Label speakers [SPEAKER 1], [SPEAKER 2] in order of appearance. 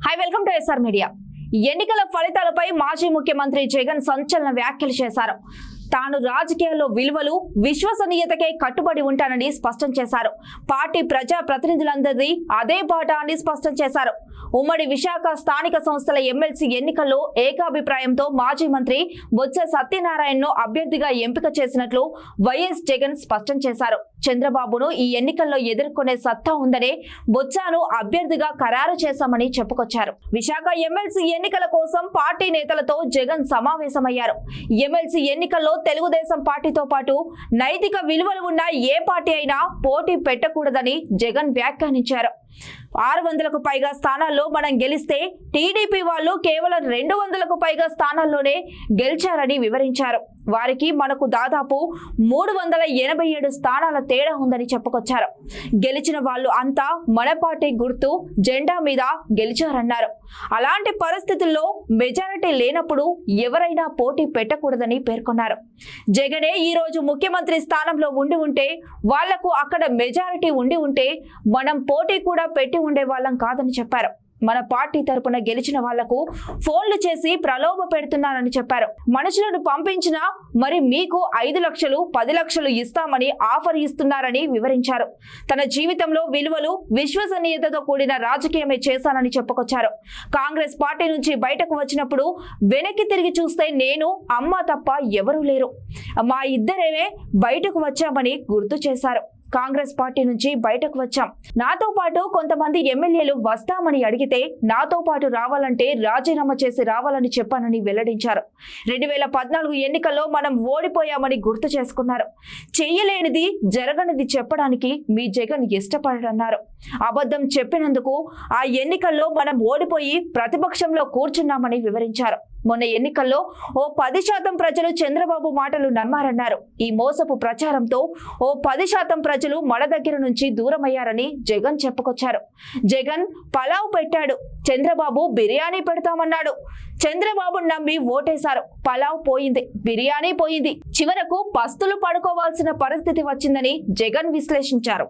[SPEAKER 1] High welcome to SR media. ఎన్నికల ఫలితాలపై మాజీ ముఖ్యమంత్రి జగన్ సంచలన వ్యాఖ్యలు చేశారు. తాను రాజకీయాల్లో విలువలు, విశ్వసనీయతకే కట్టుబడి ఉంటానని స్పష్టం చేశారు. పార్టీ ప్రజా ప్రతినిధులందరిది అదే బాట అని స్పష్టం చేశారు. ఉమ్మడి విశాఖ స్థానిక సంస్థల ఎమ్మెల్సీ ఎన్నికల్లో ఏకాభిప్రాయంతో మాజీ మంత్రి బొత్స సత్యనారాయణను అభ్యర్థిగా ఎంపిక చేసినట్లు వైఎస్ జగన్ స్పష్టం చేశారు. చంద్రబాబును ఈ ఎన్నికల్లో ఎదుర్కొనే సత్తా ఉందనే బొత్సను అభ్యర్థిగా ఖరారు చేశామని చెప్పుకొచ్చారు. విశాఖ ఎమ్మెల్సీ ఎన్నికల కోసం పార్టీ నేతలతో జగన్ సమావేశమయ్యారు. ఎమ్మెల్సీ ఎన్నికల్లో తెలుగుదేశం పార్టీతో పాటు నైతిక విలువలు ఉన్న ఏ పార్టీ అయినా పోటీ పెట్టకూడదని జగన్ వ్యాఖ్యానించారు. 600కు పైగా స్థానాల్లో మనం గెలిస్తే టీడీపీ వాళ్ళు కేవలం 200కు పైగా స్థానాల్లోనే గెలిచారని వివరించారు. వారికి మనకు దాదాపు 387 స్థానాల తేడా ఉందని చెప్పుకొచ్చారు. గెలిచిన వాళ్ళు అంతా మన పార్టీ గుర్తు జెండా మీద గెలిచారన్నారు. అలాంటి పరిస్థితుల్లో మెజారిటీ లేనప్పుడు ఎవరైనా పోటీ పెట్టకూడదని పేర్కొన్నారు. జగనే ఈ రోజు ముఖ్యమంత్రి స్థానంలో ఉండి ఉంటే, వాళ్లకు అక్కడ మెజారిటీ ఉండి ఉంటే మనం పోటీ కూడా పెట్టి ఉండే వాళ్ళం కాదని చెప్పారు. మన పార్టీ తరపున గెలిచిన వాళ్లకు ఫోన్లు చేసి ప్రలోభ పెడుతున్నారని చెప్పారు. మనుషులను పంపించినా మరి మీకు 5 లక్షలు 10 లక్షలు ఇస్తామని ఆఫర్ ఇస్తున్నారని వివరించారు. తన జీవితంలో విలువలు, విశ్వసనీయతతో కూడిన రాజకీయమే చేశానని చెప్పుకొచ్చారు. కాంగ్రెస్ పార్టీ నుంచి బయటకు వచ్చినప్పుడు వెనక్కి తిరిగి చూస్తే నేను, అమ్మ తప్ప ఎవరూ లేరు. మా ఇద్దరేమే బయటకు వచ్చామని గుర్తు చేశారు. కాంగ్రెస్ పార్టీ నుంచి బయటకు వచ్చాం. నాతో పాటు కొంతమంది ఎమ్మెల్యేలు వస్తామని అడిగితే నాతో పాటు రావాలంటే రాజీనామా చేసి రావాలని చెప్పానని వెల్లడించారు. 2014 ఎన్నికల్లో మనం ఓడిపోయామని గుర్తు చేసుకున్నారు. చెయ్యలేనిది, జరగనిది చెప్పడానికి మీ జగన్ ఇష్టపడన్నారు. అబద్ధం చెప్పినందుకు ఆ ఎన్నికల్లో మనం ఓడిపోయి ప్రతిపక్షంలో కూర్చున్నామని వివరించారు. మొన్న ఎన్నికల్లో ఓ 10% ప్రజలు చంద్రబాబు మాటలు నమ్మారన్నారు. ఈ మోసపు ప్రచారంతో ఓ 10% ప్రజలు మన దగ్గర నుంచి దూరమయ్యారని జగన్ చెప్పుకొచ్చారు. జగన్ పలావ్ పెట్టాడు, చంద్రబాబు బిర్యానీ పెడతామన్నాడు. చంద్రబాబు నమ్మి ఓటేశారు. పలావ్ పోయింది, బిర్యానీ పోయింది. చివరకు పస్తులు పడుకోవాల్సిన పరిస్థితి వచ్చిందని జగన్ విశ్లేషించారు.